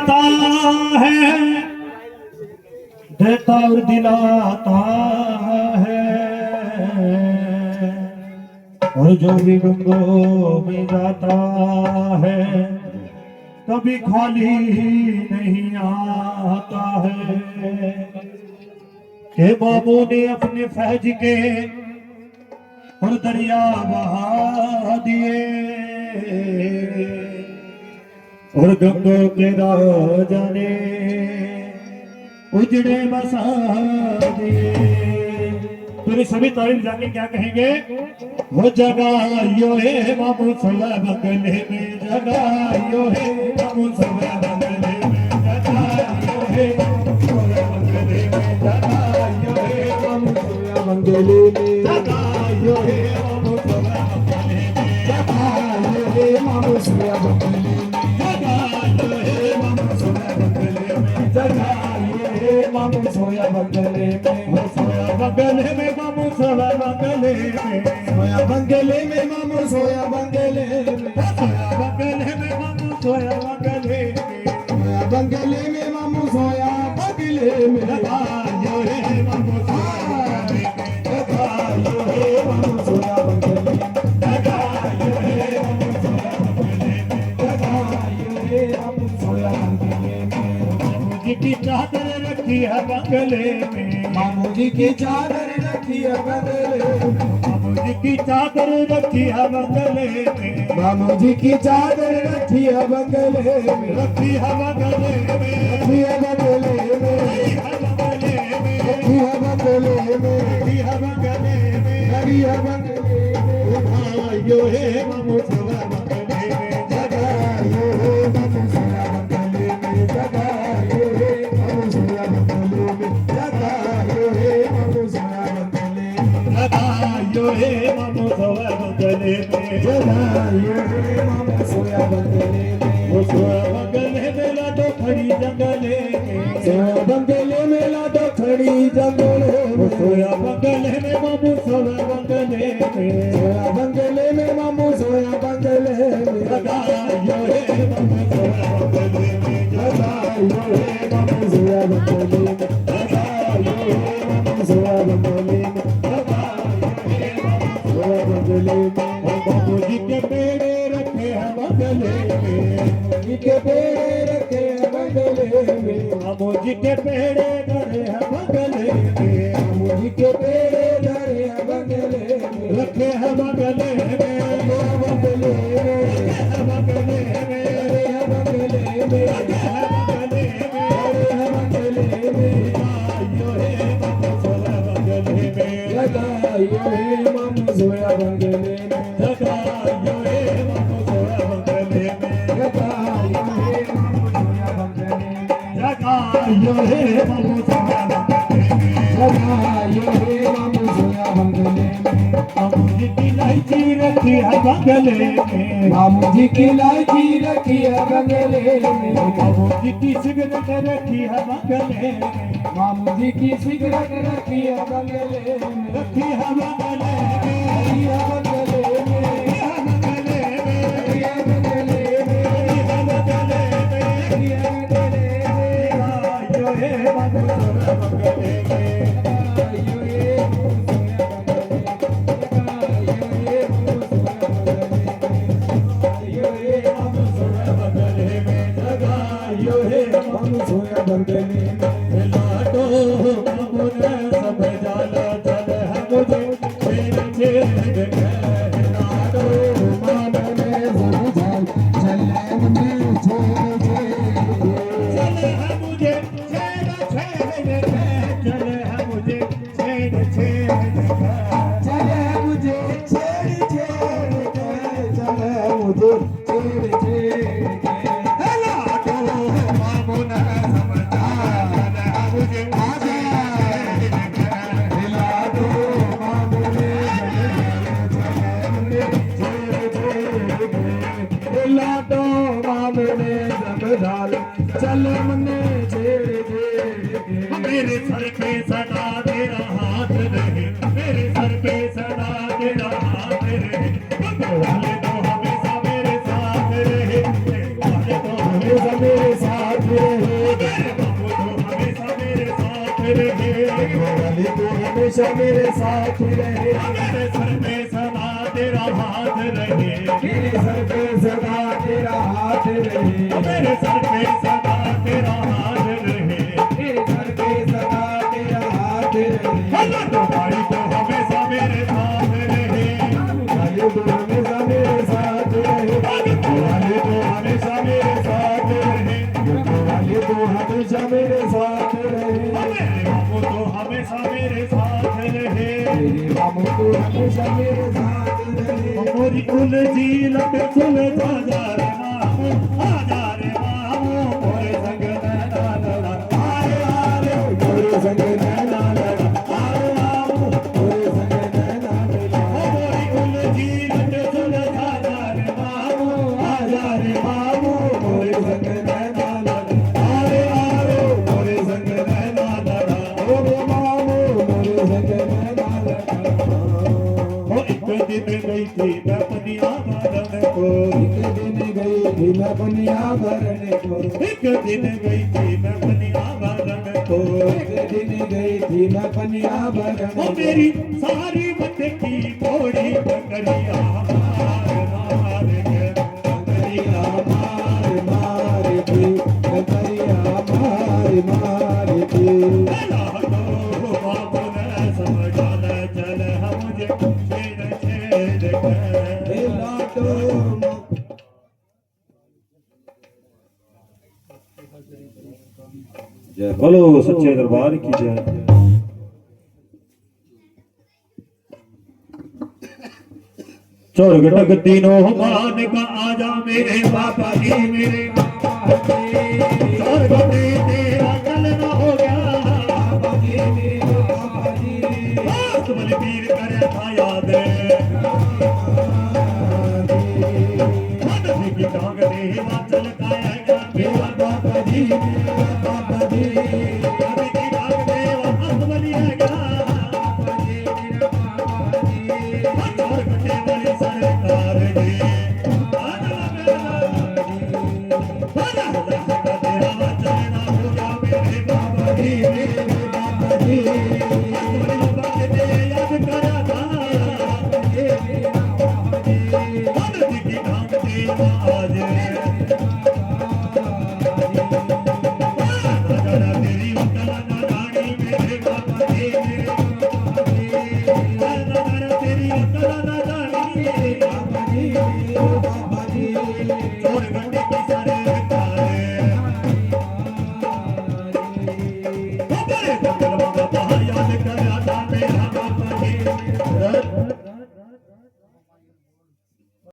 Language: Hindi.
दिलाता है, देता और दिलाता है, और जो भी गंगों में जाता है कभी खाली नहीं आता है। के बाबू ने अपने फैज के और दरिया बहा दिए, और गंगों के राजा ने उजड़े बसा दिए। तो सभी तारीफ जाके क्या कहेंगे? वो जगायो है बाबू सोला बंगले में, जगायो है बाबू सोला बंगले में, जगायो है सोला बंगले में, जगायो है बाबू सोला बंगले में, जगायो है बाबू सोला बंगले में, जगायो है बाबू सोला बंगले में, जगायो है बाबू सोला बंगले में, जगायो है बाबू सोया बंगले में, सोया बंगले में बाबू सोया बंगले में, सोया बंगले में बाबू सोया बंगले में, सोया बंगले में बाबू सोया बंगले में, सोया बंगले में बाबू सोया बंगले में, जगायो है बाबू सोया बंगले में, जगायो है बाबू सोया बंगले में, जगायो है बाबू सोया बंगले में, जगायो है बाबू सोया बंगले में। मामू जी की चादर रखी है बंगले में, मामू जी की चादर रखी है बंगले में, मामू जी की चादर रखी है बंगले में, मामू जी की चादर रखी है बंगले में, रखी है बंगले में, रखी है बंगले में, रखी है बंगले में, रखी है बंगले में, रखी है बंगले में, भाइयों है मामू सोया बंगले में, जगायो है मामू सोया बंगले में, जगायो है मामू सोया बंगले में, जगायो है मामू सोया बंगले में, जगायो है मामू सोया बंगले में, जगायो है मामू सोया बंगले में। वो सोया बंगले में लाडो खड़ी जंगले में, सोया बंगले में लाडो खड़ी जंगले में, सोया बंगले में मामू सोया बंगले में, सोया बंगले में मामू सोया बंगले में, जगायो है मामू सोया बंगले में, जगायो है मामू सोया बंगले में, जगायो है मामू सोया बंगले में, जगायो है मामू सोया बंगले में। बाबू जी के पेड़े रखे हैं बंगले में, जी के पेड़े रखे हैं बंगले में, बाबू जी के पेड़े धरे हैं बंगले में, बाबू जी के पेड़े धरे हैं बंगले में, रखे हैं बंगले में, बंगले में, बंगले में, बंगले में, बंगले में, जगायो है मामू सोया बंगले में, जगायो है मामू सोया बंगले में, जगायो है मामू सोया बंगले में, जगायो है मामू सोया बंगले में, जगायो है मामू सोया बंगले में, जगायो है मामू सोया बंगले में। मामू जी की इलायची रखी है बंगले में, मामू जी की इलायची रखी है बंगले में, मामू जी की सिगरेट रखी है बंगले में, मामू जी की सिगरेट रखी है बंगले में, रखी है बंगले में, रखी है बंगले में, रखी है बंगले में, रखी है बंगले में, रखी है बंगले में, रखी है बंगले में, जगायो है मामू सोया बंगले में, जगायो है मामू सोया बंगले में, जगायो है मामू सोया बंगले में, लाडो मामू ने सब जाला चल है मुझे छेड़ छेड़ के, लाडो मामू ने सब जाल चल है मुझे छेड़ छेड़, चल है मुझे छेड़ छेड़ के, चल है मुझे छेड़ छेड़ के, चल है मुझे छेड़ छेड़ के, चल है मुझे छेड़ छेड़ के, लाडो मामू ने सब जाल है मुझे लाडो मामू ने सब जाल चल मने छेड़ छेड़ के, मेरे सर पे सदा तेरा हाथ रहे, मेरे सर पे सदा तेरा हाथ रहे, वाले तो हमेशा मेरे साथ रहे, वाले तो हमेशा मेरे साथ रहे, हमेशा मेरे साथ रहे। मेरे सर पे सदा तेरा हाथ रहे, मेरे सर पे सदा तेरा हाथ रहे। मेरे सर पे सदा तेरा हाथ रहे। मेरे सर पे सदा तेरा हाथ रहे। अल्लाह तुम्हारी तो हमेशा मेरे साथ रहे, वाले तो हमेशा मेरे साथ रहे। वाले तो हमेशा मेरे साथ रहे, वाले तो हमेशा मेरे साथ रहे। मेरे मामू तो हमेशा मेरे साथ रहे। मेरे मामू तो हमेशा मेरे साथ रहे। मोरी उलझी लंबे सुलझा जा रे मामू, आ जा रे मामू, मोरे संग नैना लड़ा, आरे आरे मोरे संग नैना लड़ा, आरे मामू मोरे संग नैना लड़ा। मोरी उलझी लंबे सुलझा जा रे मामू, आ जा रे मामू, मोरे संग नैना लड़ा, आरे आरे मोरे संग नैना लड़ा। मोरे मामू मोरे संग नैना लड़ा। ओ एक दिन गई थी मैं पनिया भरन को, एक दिन गई थी मैं पनिया भरने को। एक दिन गई थी मैं पनिया भरन को। एक दिन गई थी मैं पनिया भरने ओ को। मेरी सारी मत की थोड़ी बकरिया मार मार के, ककरिया मार मार के, ककरिया मार मार के। अल्लाह तो बाबू ने समझा न चल हम मुझे छेड़ छेड़ कर। हे लाटो जय बोलो सच्चे दरबार की जय। चोर घटक तीनों मान का आजा मेरे बाबा जी मेरे, चोर घटे तेरा गल न हो गया, तुम पीर करे था याद, की टांग दे हिमाचल का मेरा बाबा जी मेरा